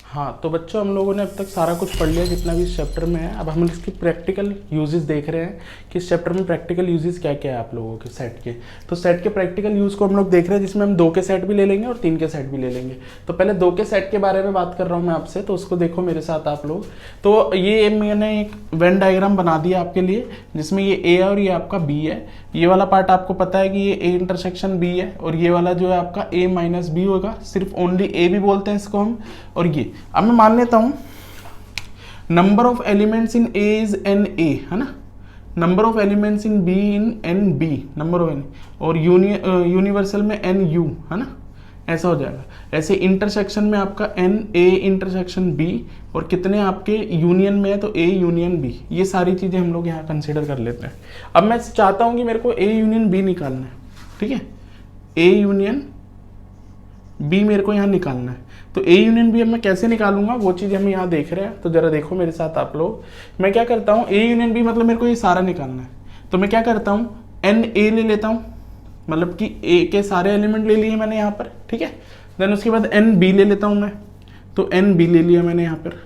हाँ, तो बच्चों हम लोगों ने अब तक सारा कुछ पढ़ लिया जितना भी इस चैप्टर में है। अब हम इसकी प्रैक्टिकल यूजेस देख रहे हैं कि इस चैप्टर में प्रैक्टिकल यूजेस क्या क्या है आप लोगों के सेट के। तो सेट के प्रैक्टिकल यूज़ को हम लोग देख रहे हैं, जिसमें हम 2 के सेट भी ले लेंगे और 3 के सेट भी ले लेंगे। तो पहले 2 के सेट के बारे में बात कर रहा हूँ मैं आपसे, तो उसको देखो मेरे साथ आप लोग। तो ये मैंने एक वेन डायग्राम बना दिया आपके लिए, जिसमें ये ए है और ये आपका बी है। ये वाला पार्ट आपको पता है कि ये ए इंटरसेक्शन बी है, और ये वाला जो है आपका ए माइनस बी होगा, सिर्फ ओनली ए भी बोलते हैं इसको हम। और ये अब मैं मान लेता हूं number of elements in A is N A, है ना, number of elements in B in N B, number of N, और यूनिवर्सल में एन यू, है ना, ऐसा हो जाएगा। ऐसे इंटरसेक्शन में आपका एन ए इंटरसेक्शन बी, और कितने आपके यूनियन में है तो ए यूनियन बी। ये सारी चीज़ें हम लोग यहाँ कंसिडर कर लेते हैं। अब मैं चाहता हूँ कि मेरे को ए यूनियन बी निकालना है, ठीक है, ए यूनियन बी मेरे को यहाँ निकालना है। तो ए यूनियन बी अब मैं कैसे निकालूंगा, वो चीज़ हम यहाँ देख रहे हैं। तो जरा देखो मेरे साथ आप लोग। मैं क्या करता हूँ, ए यूनियन बी मतलब मेरे को ये सारा निकालना है। तो मैं क्या करता हूँ, एन ए ले लेता हूँ, मतलब कि ए के सारे एलिमेंट ले लिए मैंने यहाँ पर, ठीक है। देन उसके बाद एन बी ले लेता हूँ मैं, तो एन बी ले लिया मैंने यहाँ पर।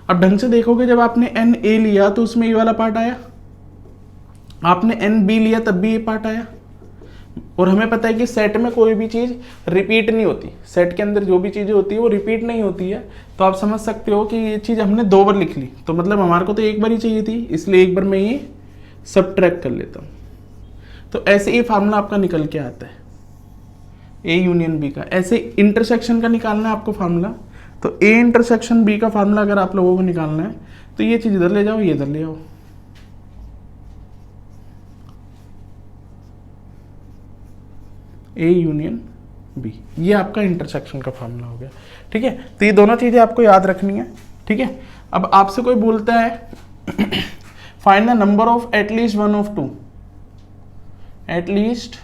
अब ढंग से देखोगे, जब आपने एन ए लिया तो उसमें ये वाला पार्ट आया, आपने एन बी लिया तब भी ये पार्ट आया। और हमें पता है कि सेट में कोई भी चीज़ रिपीट नहीं होती, सेट के अंदर जो भी चीज़ें होती है वो रिपीट नहीं होती है। तो आप समझ सकते हो कि ये चीज़ हमने 2 बार लिख ली, तो मतलब हमारे को तो एक बार ही चाहिए थी, इसलिए एक बार मैं ये सबट्रैक्ट कर लेता हूँ। तो ऐसे ये फार्मूला आपका निकल के आता है ए यूनियन बी का। ऐसे इंटरसेक्शन का निकालना है आपको फार्मूला। तो ए इंटरसेक्शन बी का फार्मूला अगर आप लोगों को निकालना है तो ये चीज़ इधर ले जाओ, ये इधर ले आओ, ए यूनियन बी, ये आपका इंटरसेक्शन का फार्मूला हो गया, ठीक है। तो ये दोनों चीज़ें आपको याद रखनी है, ठीक है। अब आपसे कोई बोलता है find the number of at least one of two, at least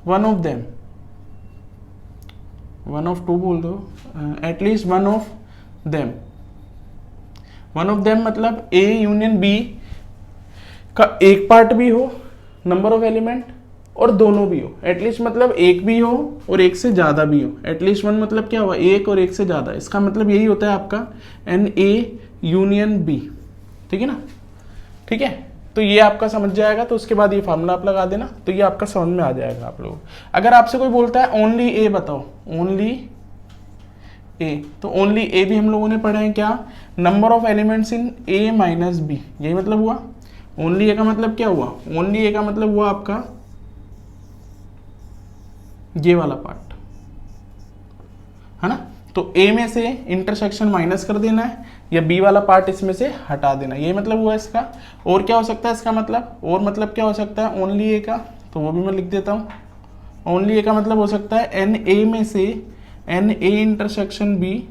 one of them, one of two बोल दो, at least one of them. One of them मतलब ए यूनियन बी का एक पार्ट भी हो नंबर ऑफ एलिमेंट, और दोनों भी हो। एटलीस्ट मतलब एक भी हो और एक से ज़्यादा भी हो। एटलीस्ट वन मतलब क्या हुआ, एक और एक से ज़्यादा, इसका मतलब यही होता है आपका एन ए यूनियन बी, ठीक है ना, ठीक है। तो ये आपका समझ जाएगा, तो उसके बाद ये फार्मूला आप लगा देना, तो ये आपका समझ में आ जाएगा आप लोग। अगर आपसे कोई बोलता है ओनली ए बताओ, ओनली ए, तो ओनली ए भी हम लोगों ने पढ़ा है क्या, number of elements in A minus B, यही मतलब हुआ। ओनली ए का मतलब क्या हुआ, ओनली ए का मतलब हुआ आपका ये वाला पार्ट, है ना। तो ए में से इंटरसेक्शन माइनस कर देना है, या बी वाला पार्ट इसमें से हटा देना, ये मतलब हुआ इसका। और क्या हो सकता है इसका मतलब, और मतलब क्या हो सकता है ओनली ए का, तो वो भी मैं लिख देता हूँ। ओनली ए का मतलब हो सकता है एन ए में से N A intersection B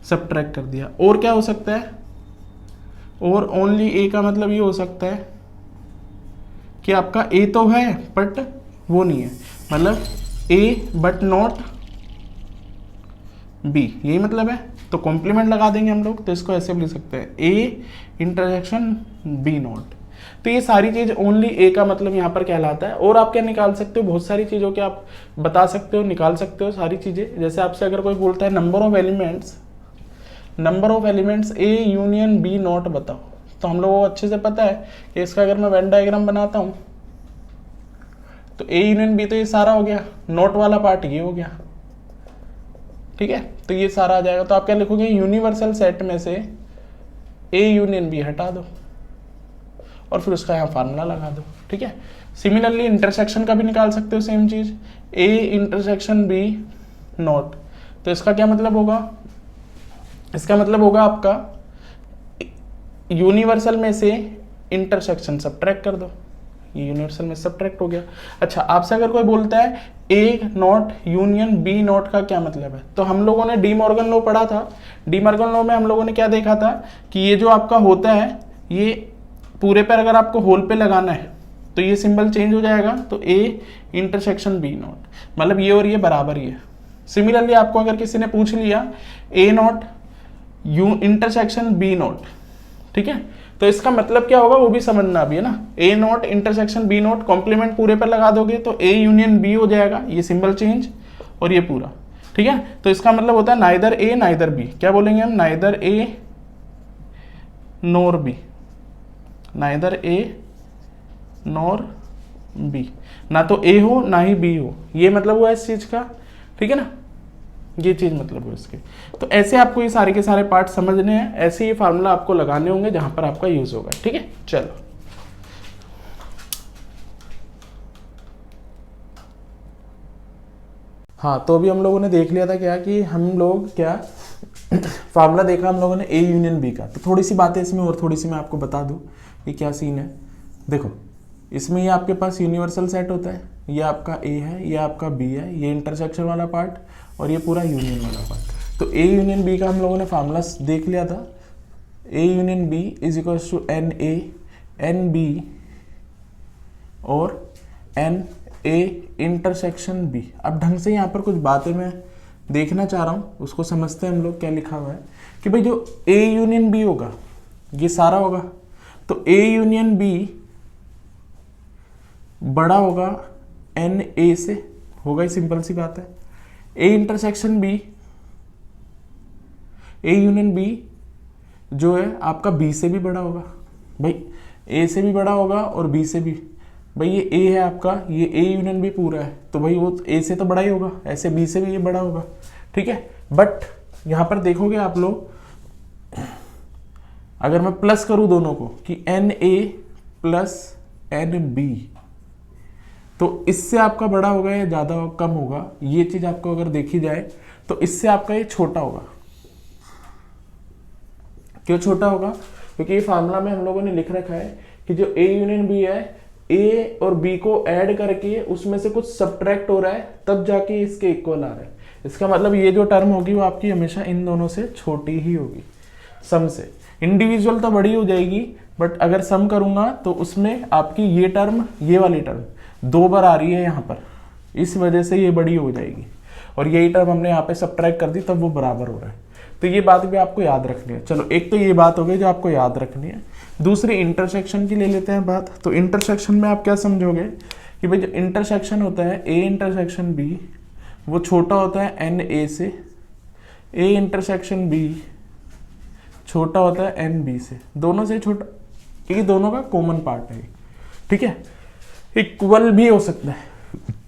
subtract कर दिया। और क्या हो सकता है, और ओनली ए का मतलब ये हो सकता है कि आपका ए तो है बट वो नहीं है, मतलब ए बट नॉट बी, यही मतलब है। तो कॉम्प्लीमेंट लगा देंगे हम लोग, तो इसको ऐसे भी लिख सकते हैं ए इंटरसेक्शन बी नॉट। तो ये सारी चीज ओनली ए का मतलब यहाँ पर कहलाता है। और आप क्या निकाल सकते हो, बहुत सारी चीज़ों के आप बता सकते हो, निकाल सकते हो सारी चीज़ें। जैसे आपसे अगर कोई बोलता है number of elements A union B not बताओ, तो हम लोगों को अच्छे से पता है कि इसका अगर मैं वेन डायग्राम बनाता हूँ तो ए यूनियन बी तो ये सारा हो गया, नोट वाला पार्ट ये हो गया, ठीक है। तो ये सारा आ जाएगा। तो आप क्या लिखोगे, यूनिवर्सल सेट में से ए यूनियन बी हटा दो और फिर उसका यहाँ फार्मूला लगा दो, ठीक है। सिमिलरली इंटरसेक्शन का भी निकाल सकते हो सेम चीज, ए इंटरसेक्शन बी नोट। तो इसका क्या मतलब होगा, इसका मतलब होगा आपका यूनिवर्सल में से इंटरसेक्शन सबट्रैक्ट कर दो, ये यूनिवर्सल में सबट्रैक्ट हो गया। अच्छा, आपसे अगर कोई बोलता है ए नॉट यूनियन बी नॉट का क्या मतलब है, तो हम लोगों ने डी मॉर्गन लॉ पढ़ा था। डी मॉर्गन लॉ में हम लोगों ने क्या देखा था कि ये जो आपका होता है, ये पूरे पर अगर आपको होल पे लगाना है तो ये सिंबल चेंज हो जाएगा, तो ए इंटरसेक्शन बी नॉट, मतलब ये और ये बराबर ही है। सिमिलरली आपको अगर किसी ने पूछ लिया A not U intersection B not, ठीक है, तो इसका मतलब क्या होगा वो भी समझना अभी, है ना। A not intersection B not, complement पूरे पर लगा दोगे तो ए यूनियन बी हो जाएगा, ये सिंबल चेंज और ये पूरा। ठीक है, तो इसका मतलब होता है नाइदर ए नाइदर बी। क्या बोलेंगे हम? नाइदर ए नोर बी, नाइदर ए नोर बी, ना तो ए हो ना ही बी हो, ये मतलब हुआ इस चीज का, ठीक है ना, ये चीज मतलब हुआ इसके। तो ऐसे आपको ये सारे के सारे पार्ट समझने हैं, ऐसे ये फार्मूला आपको लगाने होंगे जहां पर आपका यूज होगा, ठीक है। चलो हाँ, तो अभी हम लोगों ने देख लिया था क्या कि हम लोग क्या फार्मूला देखा हम लोगों ने ए यूनियन बी का। तो थोड़ी सी बातें इसमें और थोड़ी सी मैं आपको बता दूं कि क्या सीन है। देखो, इसमें ये आपके पास यूनिवर्सल सेट होता है, ये आपका ए है, ये आपका बी है, ये इंटरसेक्शन वाला पार्ट और ये पूरा यूनियन वाला पार्ट। तो ए यूनियन बी का हम लोगों ने फार्मूला देख लिया था। A union B is equals to N A N B और एन ए इंटरसेक्शन बी। अब ढंग से यहाँ पर कुछ बातें मैं देखना चाह रहा हूँ, उसको समझते हैं हम लोग। क्या लिखा हुआ है कि भाई जो ए यूनियन बी होगा ये सारा होगा, तो ए यूनियन बी बड़ा होगा एन ए से, होगा ही, सिंपल सी बात है। A intersection B, A union B जो है आपका बी से भी बड़ा होगा। भाई ए से भी बड़ा होगा और बी से भी। भाई ये ए है आपका, ये ए यूनियन बी पूरा है, तो भाई वो ए से तो बड़ा ही होगा, ऐसे बी से भी ये बड़ा होगा, ठीक है। बट यहां पर देखोगे आप लोग, अगर मैं प्लस करूं दोनों को कि N A plus N B, तो इससे आपका बड़ा होगा या ज्यादा कम होगा, ये चीज आपको अगर देखी जाए तो इससे आपका ये छोटा होगा। क्यों छोटा होगा? क्योंकि ये फार्मूला में हम लोगों ने लिख रखा है कि जो ए यूनियन बी है, ए और बी को ऐड करके उसमें से कुछ सब्ट्रैक्ट हो रहा है, तब जाके इसके इक्वल आ रहा है। इसका मतलब ये जो टर्म होगी वो आपकी हमेशा इन दोनों से छोटी ही होगी सम से। इंडिविजुअल तो बड़ी हो जाएगी, बट अगर सम करूंगा तो उसमें आपकी ये टर्म, ये वाली टर्म 2 बार आ रही है यहाँ पर, इस वजह से ये बड़ी हो जाएगी, और यही टर्म हमने यहाँ पे सब्ट्रैक्ट कर दी, तब वो बराबर हो रहा है। तो ये बात भी आपको याद रखनी है। चलो, एक तो ये बात हो गई जो आपको याद रखनी है। दूसरी इंटरसेक्शन की ले लेते हैं बात। तो इंटरसेक्शन में आप क्या समझोगे कि भाई जो इंटरसेक्शन होता है ए इंटरसेक्शन बी, वो छोटा होता है एन ए से, ए इंटरसेक्शन बी छोटा होता है एन बी से, दोनों से छोटा, क्योंकि दोनों का कॉमन पार्ट है, ठीक है। इक्वल भी हो सकता है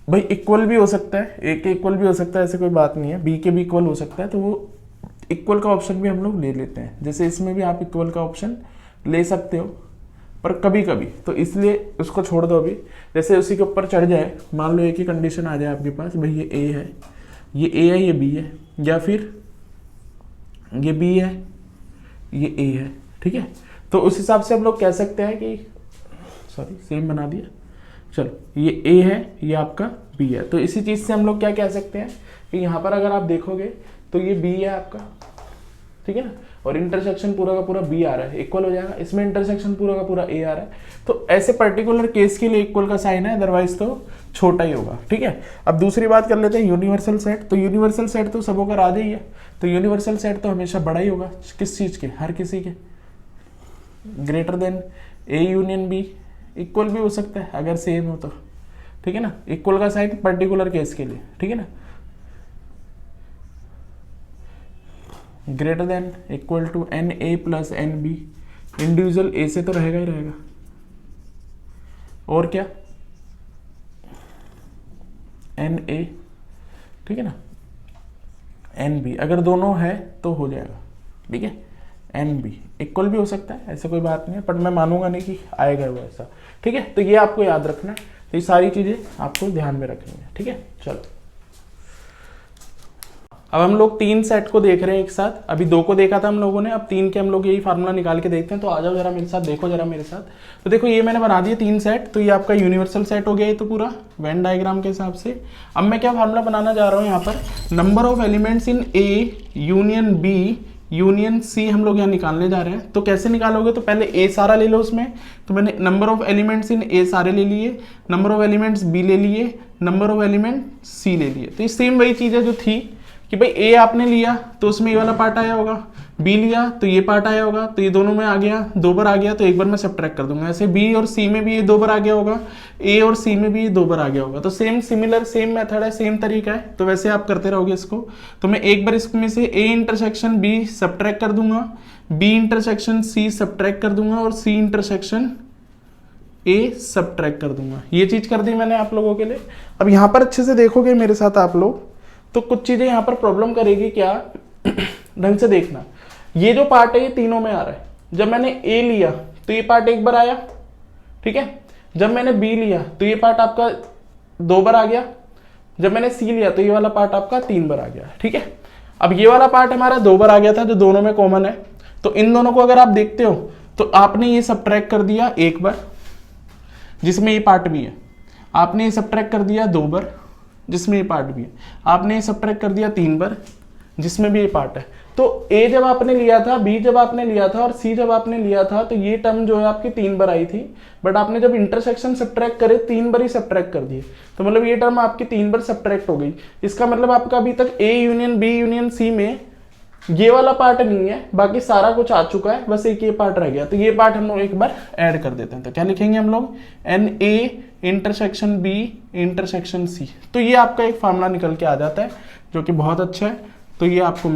भाई, इक्वल भी हो सकता है, ए के इक्वल भी हो सकता है, ऐसे कोई बात नहीं है, बी के भी इक्वल हो सकता है, तो वो इक्वल का ऑप्शन भी हम लोग ले लेते हैं। जैसे इसमें भी आप इक्वल का ऑप्शन ले सकते हो, पर कभी कभी, तो इसलिए उसको छोड़ दो अभी। जैसे उसी के ऊपर चढ़ जाए, मान लो एक ही कंडीशन आ जाए आपके पास, भाई ये ए है, ये बी है, या फिर ये बी है, ये ए है, ठीक है। तो उस हिसाब से हम लोग कह सकते हैं कि, सॉरी सेम बना दिया, चलो ये ए है, ये आपका बी है। तो इसी चीज से हम लोग क्या कह सकते हैं कि यहाँ पर अगर आप देखोगे तो ये बी है आपका, ठीक है ना, और इंटरसेक्शन पूरा का पूरा बी आ रहा है, इक्वल हो जाएगा। इसमें इंटरसेक्शन पूरा का पूरा ए आ रहा है, तो ऐसे पर्टिकुलर केस के लिए इक्वल का साइन है, अदरवाइज तो छोटा ही होगा, ठीक है। अब दूसरी बात कर लेते हैं यूनिवर्सल सेट। तो यूनिवर्सल सेट तो सबों का राजा ही है, तो यूनिवर्सल सेट तो हमेशा बड़ा ही होगा, किस चीज के? हर किसी के। Greater than A union B, equal भी हो सकता है अगर सेम हो तो, ठीक है ना। इक्वल का साइन पर्टिकुलर केस के लिए, ठीक है ना। Greater than equal to N A plus N B, individual A से तो रहेगा ही रहेगा, और क्या, एन ए, ठीक है ना, एन बी, अगर दोनों है तो हो जाएगा, ठीक है। एन बी इक्वल भी हो सकता है, ऐसा कोई बात नहीं है, पर मैं मानूंगा नहीं कि आएगा वो ऐसा, ठीक है। तो ये आपको याद रखना है, तो ये सारी चीजें आपको ध्यान में रखनी है, ठीक है। चलो, अब हम लोग 3 सेट को देख रहे हैं एक साथ। अभी 2 को देखा था हम लोगों ने, अब 3 के हम लोग यही फार्मूला निकाल के देखते हैं। तो आ जाओ जरा मेरे साथ, देखो जरा मेरे साथ। तो देखो ये मैंने बना दिए 3 सेट, तो ये आपका यूनिवर्सल सेट हो गया ये तो पूरा वेन डायग्राम के हिसाब से। अब मैं क्या फार्मूला बनाना जा रहा हूँ यहाँ पर, number of elements in A union B union C हम लोग यहाँ निकालने जा रहे हैं। तो कैसे निकालोगे? तो पहले ए सारा ले लो उसमें, तो मैंने नंबर ऑफ एलिमेंट्स इन ए सारे ले लिए, नंबर ऑफ एलिमेंट्स बी ले लिए, नंबर ऑफ एलिमेंट सी ले लिए। तो ये सेम वही चीज़ है जो थी कि भाई ए आपने लिया तो उसमें ये वाला पार्ट आया होगा, बी लिया तो ये पार्ट आया होगा, तो ये दोनों में आ गया, 2 बार आ गया तो एक बार मैं सब्ट्रैक्ट कर दूंगा। ऐसे बी और सी में भी ये 2 बार आ गया होगा, ए और सी में भी ये 2 बार आ गया होगा। तो सेम सिमिलर सेम मेथड है, सेम तरीका है, तो वैसे आप करते रहोगे इसको। तो मैं एक बार इसमें से ए इंटरसेक्शन बी सब्ट्रैक्ट कर दूंगा, बी इंटरसेक्शन सी सब्ट्रैक्ट कर दूंगा और सी इंटरसेक्शन ए सब्ट्रैक्ट कर दूंगा। ये चीज कर दी मैंने आप लोगों के लिए। अब यहाँ पर अच्छे से देखोगे मेरे साथ आप लोग, तो कुछ चीजें यहाँ पर प्रॉब्लम करेगी क्या, ढंग से देखना। ये जो पार्ट है ये तीनों में आ रहा है। जब मैंने ए लिया तो ये पार्ट एक बार आया, ठीक है। जब मैंने बी लिया तो ये पार्ट आपका 2 बार आ गया। जब मैंने सी लिया तो ये वाला पार्ट आपका 3 बार आ गया, ठीक है। अब ये वाला पार्ट हमारा 2 बार आ गया था जो दोनों में कॉमन है। तो इन दोनों को अगर आप देखते हो तो आपने ये सब्ट्रैक्ट कर दिया एक बार जिसमें ये पार्ट भी है, आपने ये सब्ट्रैक्ट कर दिया 2 बार जिसमें ये पार्ट भी है, आपने ये सब्ट्रैक्ट कर दिया 3 बार जिसमें भी ये पार्ट है। तो ए जब आपने लिया था, बी जब आपने लिया था और सी जब आपने लिया था, तो ये टर्म जो है आपकी 3 बार आई थी, बट आपने जब इंटरसेक्शन सब्ट्रैक्ट करे 3 बार ही सब्ट्रैक्ट कर दिए, तो मतलब ये टर्म आपकी 3 बार सब्ट्रैक्ट हो गई। इसका मतलब आपका अभी तक A union B union C में ये वाला पार्ट नहीं है, बाकी सारा कुछ आ चुका है, बस एक ये पार्ट रह गया। तो ये पार्ट हम लोग एक बार ऐड कर देते हैं। तो क्या लिखेंगे हम लोग, N A intersection B intersection C. तो ये आपका एक फार्मूला निकल के आ जाता है जो कि बहुत अच्छा है। तो ये आपको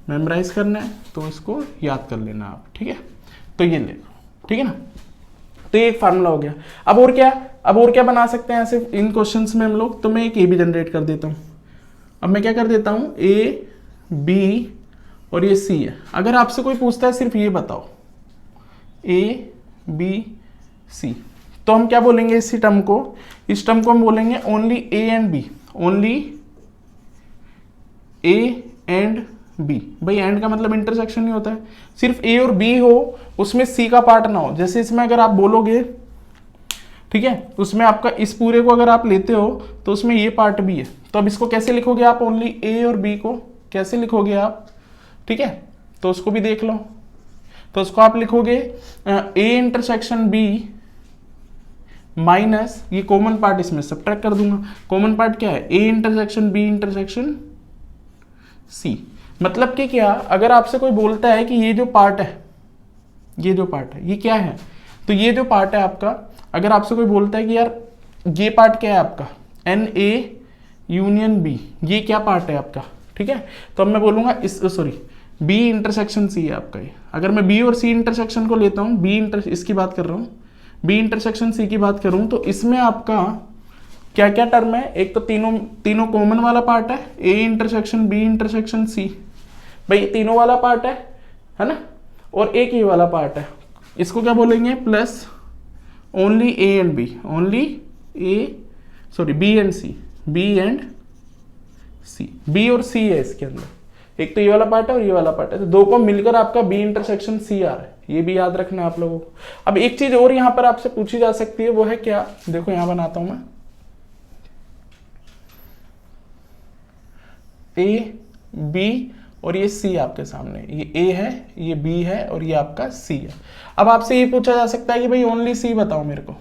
मेमोराइज करना है, तो इसको याद कर लेना आप, ठीक है। तो ये ले, ठीक है ना। तो ये एक फार्मूला हो गया। अब और क्या बना सकते हैं ऐसे इन क्वेश्चंस में हम लोग। तो मैं एक ए भी जनरेट कर देता हूँ। अब मैं क्या कर देता हूँ, ए बी और ये सी है। अगर आपसे कोई पूछता है सिर्फ ये बताओ ए बी सी, तो हम क्या बोलेंगे इस टर्म को, इस टर्म को हम बोलेंगे only A and B, only A and B. भाई एंड का मतलब इंटरसेक्शन नहीं होता है, सिर्फ ए और बी हो, उसमें सी का पार्ट ना हो। जैसे इसमें अगर आप बोलोगे, ठीक है, उसमें आपका इस पूरे को अगर आप लेते हो तो उसमें ये पार्ट भी है। तो अब इसको कैसे लिखोगे आप, ओनली ए और बी को कैसे लिखोगे आप, ठीक है। तो उसको भी देख लो। तो उसको आप लिखोगे ए इंटरसेक्शन बी माइनस ये कॉमन पार्ट इसमें सब्ट्रैक्ट कर दूंगा। कॉमन पार्ट क्या है, A intersection B intersection C. मतलब कि क्या, अगर आपसे कोई बोलता है कि ये जो पार्ट है ये क्या है, तो ये जो पार्ट है आपका, अगर आपसे कोई बोलता है कि यार ये पार्ट क्या है आपका, एन ए यूनियन बी, ये क्या पार्ट है आपका, ठीक है। तो अब मैं बोलूंगा बी इंटरसेक्शन सी है आपका ये। अगर मैं बी और सी इंटरसेक्शन को लेता हूँ, इसकी बात कर रहा हूँ, बी इंटरसेक्शन सी की बात करूँ, तो इसमें आपका क्या क्या टर्म है। एक तो तीनों कॉमन वाला पार्ट है, A intersection B intersection C, भाई तीनों वाला पार्ट है ना, और एक ही वाला पार्ट है। इसको क्या बोलेंगे, plus only A and B, B and C, B और सी है इसके अंदर। एक तो ये वाला पार्ट है और ये वाला पार्ट है, तो दो को मिलकर आपका बी इंटरसेक्शन सी आ रहा है। ये भी याद रखना है आप लोगों को। अब एक चीज और यहां पर आपसे पूछी जा सकती है, वो है क्या, देखो यहां बनाता हूं मैं, ए बी और ये सी आपके सामने, ये ए है, ये बी है और ये आपका सी है। अब आपसे ये पूछा जा सकता है कि भाई ओनली सी बताओ मेरे को।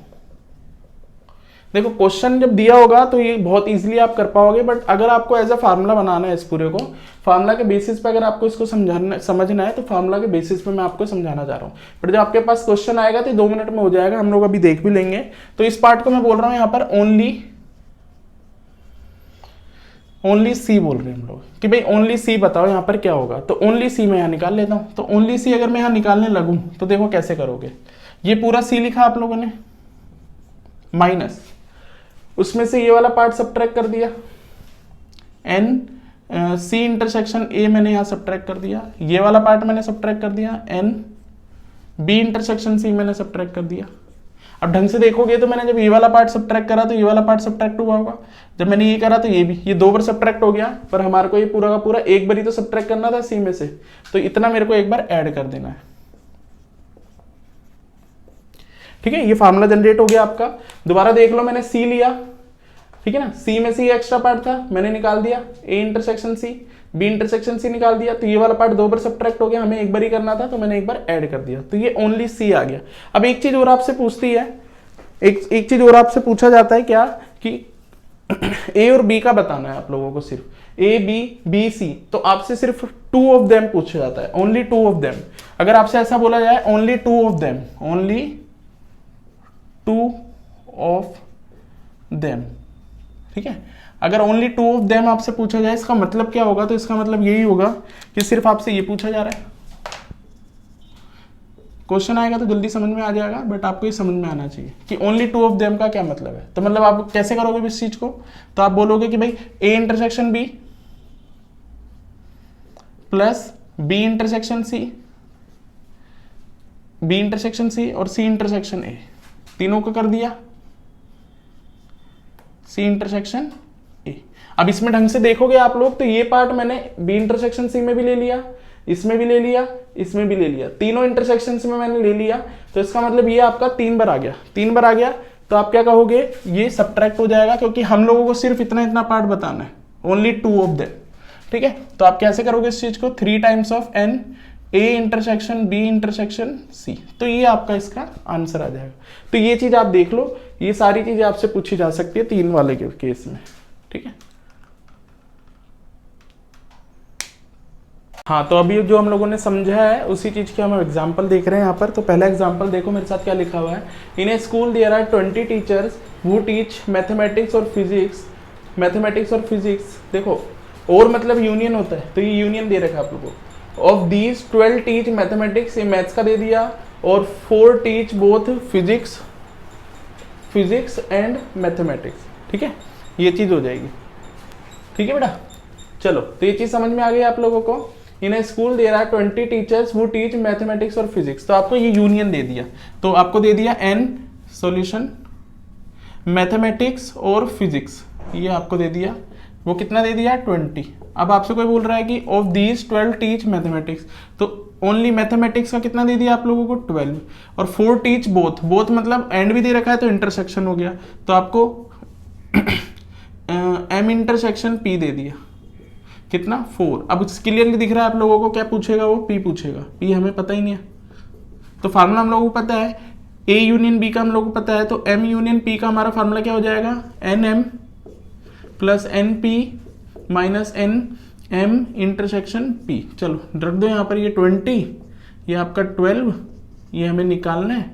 देखो क्वेश्चन जब दिया होगा तो ये बहुत इजीली आप कर पाओगे, बट अगर आपको एज अ फार्मूला बनाना है इस पूरे को, फार्मूला के बेसिस पे अगर आपको इसको समझना है, तो फार्मूला के बेसिस पे मैं आपको समझाना चाह रहा हूँ। बट जब आपके पास क्वेश्चन आएगा तो 2 मिनट में हो जाएगा, हम लोग अभी देख भी लेंगे। तो इस पार्ट को मैं बोल रहा हूँ यहाँ पर ओनली सी बोल रहे हैं हम लोग कि भाई ओनली सी बताओ यहाँ पर क्या होगा। तो ओनली सी मैं यहाँ निकाल लेता हूँ। तो ओनली सी अगर मैं यहाँ निकालने लगूँ तो देखो कैसे करोगे। ये पूरा सी लिखा आप लोगों ने, माइनस उसमें से ये वाला पार्ट सब्ट्रैक्ट कर दिया, एन सी इंटरसेक्शन ए मैंने यहाँ सब्ट्रैक्ट कर दिया, ये वाला पार्ट मैंने सब्ट्रैक्ट कर दिया, एन बी इंटरसेक्शन सी मैंने सब्ट्रैक्ट कर दिया। अब ढंग से देखोगे तो मैंने जब ये वाला पार्ट सब्ट्रैक्ट करा तो ये वाला पार्ट सब्ट्रैक्ट हुआ होगा, जब मैंने ये करा तो ये भी, ये 2 बार सब्ट्रैक्ट हो गया, पर हमारे को ये पूरा का पूरा एक बार ही तो सब्ट्रैक्ट करना था सी में से, तो इतना मेरे को एक बार ऐड कर देना है। ठीक है, ये फार्मूला जनरेट हो गया आपका। दोबारा देख लो, मैंने सी लिया, ठीक है ना, सी में से ये एक्स्ट्रा पार्ट था मैंने निकाल दिया, A intersection C B intersection C निकाल दिया, तो ये वाला पार्ट 2 बार सब्ट्रैक्ट हो गया, हमें एक बार ही करना था तो मैंने एक बार ऐड कर दिया, तो ये ओनली सी आ गया। अब एक चीज और आपसे पूछती है, एक चीज और आपसे पूछा जाता है क्या कि ए और बी का बताना है आप लोगों को, सिर्फ ए बी बी सी, तो आपसे सिर्फ 2 ऑफ देम पूछा जाता है, ओनली 2 ऑफ देम। अगर आपसे ऐसा बोला जाए only 2 of them, only 2 of them, ठीक है। अगर ओनली 2 ऑफ देम आपसे पूछा जाए, इसका मतलब क्या होगा? तो इसका मतलब यही होगा कि सिर्फ आपसे ये पूछा जा रहा है। क्वेश्चन आएगा तो जल्दी समझ में आ जाएगा, बट आपको ये समझ में आना चाहिए कि ओनली 2 ऑफ देम का क्या मतलब है। तो मतलब आप कैसे करोगे इस चीज को? तो आप बोलोगे कि भाई A intersection B plus B intersection C, B intersection C और सी इंटरसेक्शन ए, तीनों को कर दिया सी इंटरसेक्शन ए। अब इसमें ढंग से देखोगे आप लोग तो ये पार्ट मैंने बी इंटरसेक्शन सी में भी ले लिया, इसमें भी ले लिया, इसमें भी ले लिया, तीनों इंटरसेक्शन में मैंने ले लिया। तो इसका मतलब ये आपका 3 बार आ गया, 3 बार आ गया। तो आप क्या कहोगे? ये सब्ट्रैक्ट हो जाएगा, क्योंकि हम लोगों को सिर्फ इतना इतना पार्ट बताना है, ओनली 2 ऑफ देम, ठीक है। तो आप कैसे करोगे इस चीज को? 3 times of N A intersection B intersection C, तो ये आपका इसका आंसर आ जाएगा। तो ये चीज आप देख लो, ये सारी चीजें आपसे पूछी जा सकती है 3 वाले के केस में, ठीक है। हाँ, तो अभी जो हम लोगों ने समझा है उसी चीज की हम एग्जांपल देख रहे हैं यहाँ पर। तो पहला एग्जांपल देखो मेरे साथ क्या लिखा हुआ है। In a school there are 20 teachers who teach mathematics और फिजिक्स, मैथमेटिक्स और फिजिक्स, देखो और मतलब यूनियन होता है, तो ये यूनियन दे रखा है आप लोगों को। ऑफ दीज 12 टीच मैथमेटिक्स, ये मैथ्स का दे दिया, और 4 teach both physics and mathematics, ठीक है। ये चीज हो जाएगी, ठीक है बेटा। चलो, तो ये चीज समझ में आ गई आप लोगों को। In a school there are 20 teachers who teach mathematics और फिजिक्स, तो आपको ये यूनियन दे दिया, तो आपको दे दिया एन सॉल्यूशन मैथमेटिक्स और फिजिक्स, ये आपको दे दिया। वो कितना दे दिया? 20। अब आपसे कोई बोल रहा है कि ऑफ दीज 12 टीच मैथमेटिक्स, तो ओनली मैथमेटिक्स का कितना दे दिया आप लोगों को? 12, और 4 टीच बोथ, बोथ मतलब एंड भी दे रखा है तो इंटरसेक्शन हो गया, तो आपको एम इंटरसेक्शन पी दे दिया, कितना? 4। अब क्लियरली दिख रहा है आप लोगों को क्या पूछेगा? वो पी पूछेगा, पी हमें पता ही नहीं है, तो फार्मूला हम लोगों को पता है, ए यूनियन बी का हम लोगों को पता है, तो एम यूनियन पी का हमारा फार्मूला क्या हो जाएगा? N M plus N P minus N M intersection P. चलो रख दो यहाँ पर, ये 20, ये आपका 12, ये हमें निकालना है,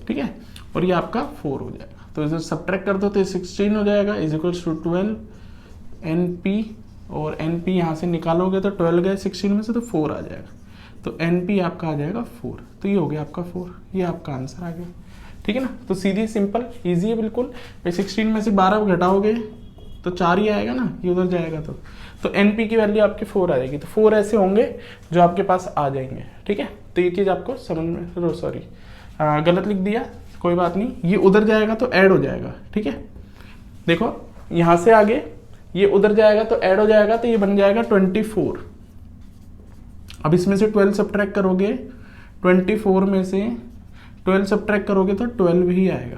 ठीक है, और ये आपका 4 हो जाएगा। तो इसे सब्ट्रैक्ट कर दो तो 16 हो जाएगा, is equals to 12 N P, और एन पी यहाँ से निकालोगे तो 12 गए 16 में से, तो 4 आ जाएगा, तो एन पी आपका आ जाएगा 4। तो ये हो गया आपका 4, ये आपका आंसर आ गया, ठीक है ना। तो सीधी सिंपल इजी है बिल्कुल। भाई 16 में से 12 घटाओगे तो 4 ही आएगा ना, ये उधर जाएगा तो एन पी की वैल्यू आपकी 4 आ जाएगी। तो 4 ऐसे होंगे जो आपके पास आ जाएंगे, ठीक है। तो ये चीज़ आपको समझ में, सॉरी गलत लिख दिया, कोई बात नहीं, ये उधर जाएगा तो ऐड हो जाएगा, ठीक है। देखो यहाँ से आगे ये उधर जाएगा तो ऐड हो जाएगा, तो ये बन जाएगा 24। अब इसमें से 12 सब्ट्रैक्ट करोगे, 24 में से 12 सब्ट्रैक्ट करोगे तो 12 ही आएगा,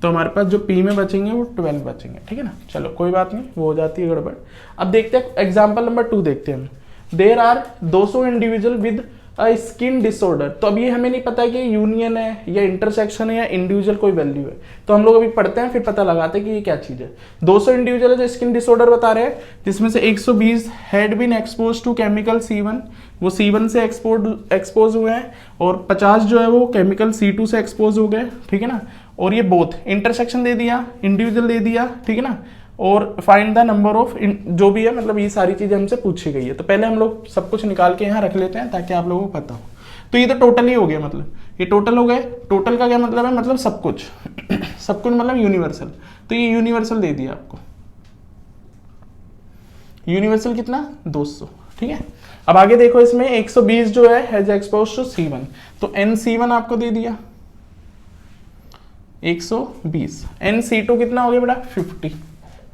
तो हमारे पास जो P में बचेंगे वो 12 बचेंगे, ठीक है ना। चलो कोई बात नहीं, वो हो जाती है गड़बड़। अब देखते हैं एग्जाम्पल नंबर 2 देखते हैं हम। There are 200 individual with a skin disorder, तो अब ये हमें नहीं पता कि यूनियन है या इंटरसेक्शन है या इंडिविजुअल कोई वैल्यू है, तो हम लोग अभी पढ़ते हैं फिर पता लगाते हैं कि ये क्या चीज है। 200 इंडिविजुअल है जो स्किन डिसऑर्डर बता रहे हैं, जिसमें से 120 had been expose to chemical C1, वो C1 से एक्सपोज हुए हैं, और 50 जो है वो केमिकल C2 से एक्सपोज हो गए, ठीक है ना। और ये बोथ इंटरसेक्शन दे दिया, इंडिविजुअल दे दिया, ठीक है ना, और फाइंड द नंबर ऑफ जो भी है, मतलब ये सारी चीजें हमसे पूछी गई है। तो पहले हम लोग सब कुछ निकाल के यहाँ रख लेते हैं ताकि आप लोगों को पता हो। तो ये तो टोटल ही हो गया, मतलब ये टोटल हो गए। टोटल का क्या मतलब है? मतलब सब कुछ सब कुछ मतलब यूनिवर्सल। तो ये यूनिवर्सल दे दिया आपको, यूनिवर्सल कितना? 200, ठीक है। अब आगे देखो, इसमें 120 जो है हैज एक्सपोज टू C1, तो NC1 आपको दे दिया 120, NC2 कितना हो गया बेटा? 50,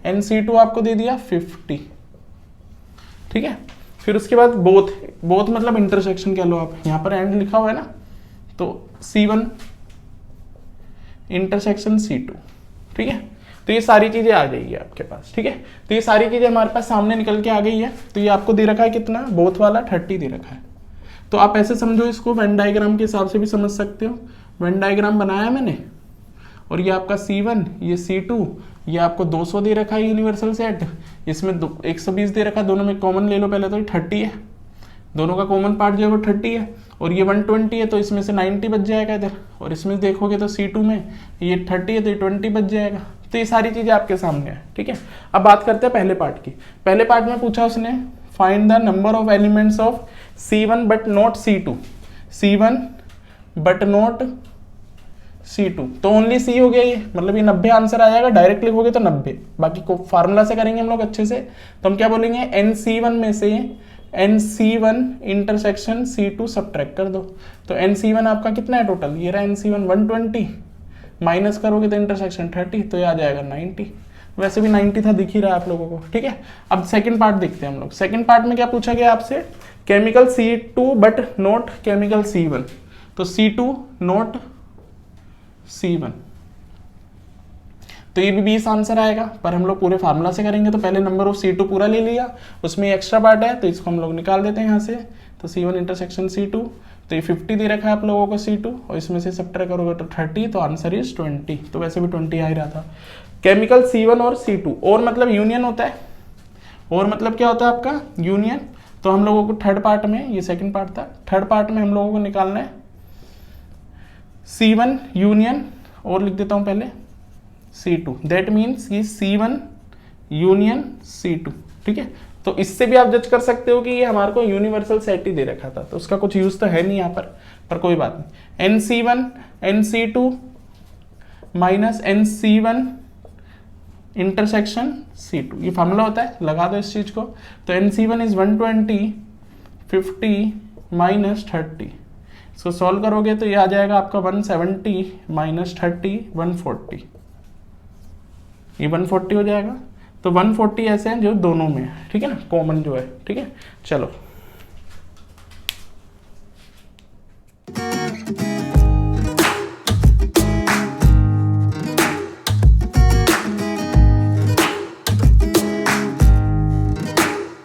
NC2 आपको दे दिया 50, ठीक है। फिर उसके बाद बोथ मतलब इंटरसेक्शन कह लो आप, यहाँ पर एंड लिखा हुआ है ना, तो C1 इंटरसेक्शन C2, ठीक है। तो ये सारी चीजें आ जाएगी आपके पास, ठीक है। तो ये सारी चीजें हमारे पास सामने निकल के आ गई है। तो ये आपको दे रखा है कितना? बोथ वाला 30 दे रखा है। तो आप ऐसे समझो इसको, वेन डायग्राम के हिसाब से भी समझ सकते हो। वेन डायग्राम बनाया मैंने, और ये आपका C1, ये C2, ये आपको 200 दे रखा है यूनिवर्सल सेट, इसमें 120 दे रखा है, दोनों में कॉमन ले लो पहले, तो ये 30 है, दोनों का कॉमन पार्ट जो है वो 30 है, और ये 120 है तो इसमें से 90 बच जाएगा इधर, और इसमें देखोगे तो C2 में ये 30 है तो ये 20 बच जाएगा। तो ये सारी चीज़ें आपके सामने है, ठीक है। अब बात करते हैं पहले पार्ट की। पहले पार्ट में पूछा उसने find the number of elements of C1 but not C2, C1 but not C2, तो ओनली C हो गया ये, मतलब ये 90 आंसर आ जाएगा, डायरेक्ट लिखोगे तो 90, बाकी को फार्मूला से करेंगे हम लोग अच्छे से। तो हम क्या बोलेंगे, NC1 में से NC1 इंटरसेक्शन C2 सब्ट्रैक्ट कर दो। तो NC1 आपका कितना है टोटल, ये रहा NC1 120, माइनस करोगे तो इंटरसेक्शन 30, तो ये आ जाएगा 90। वैसे भी 90 था, दिख ही रहा है आप लोगों को, ठीक है। अब सेकंड पार्ट देखते हैं हम लोग। सेकंड पार्ट में क्या पूछा गया आपसे, chemical C2 but not chemical C1, तो C2 नॉट C1, तो ये भी 20 आंसर आएगा, पर हम लोग पूरे फार्मूला से करेंगे। तो पहले नंबर ऑफ C2 पूरा ले लिया, उसमें एक्स्ट्रा पार्ट है तो इसको हम लोग निकाल देते हैं यहाँ से। तो C1 इंटरसेक्शन C2, तो ये 50 दे रखा है आप लोगों को C2, और इसमें से सब्ट्रैक्ट करोगे तो 30, तो आंसर इज 20, तो वैसे भी 20 आ ही रहा था। केमिकल C1 और C2, और मतलब यूनियन होता है, और मतलब क्या होता है आपका यूनियन। तो हम लोगों को थर्ड पार्ट में, ये सेकंड पार्ट था, थर्ड पार्ट में हम लोगों को निकालना है C1 यूनियन, और लिख देता हूं पहले C2, दैट मीन्स ये C1 यूनियन C2, ठीक है। तो इससे भी आप जज कर सकते हो कि ये हमारे को यूनिवर्सल सेट ही दे रखा था, तो उसका कुछ यूज तो है नहीं यहाँ पर कोई बात नहीं। NC1 NC2 minus NC1 intersection C2, ये फार्मूला होता है, लगा दो इस चीज को। तो NC1 इज 120, 50 माइनस 30, इसको सॉल्व करोगे तो ये आ जाएगा आपका 170 माइनस 30 140, ये 140 हो जाएगा। तो 140 ऐसे हैं जो दोनों में है, ठीक है ना, कॉमन जो है, ठीक है। चलो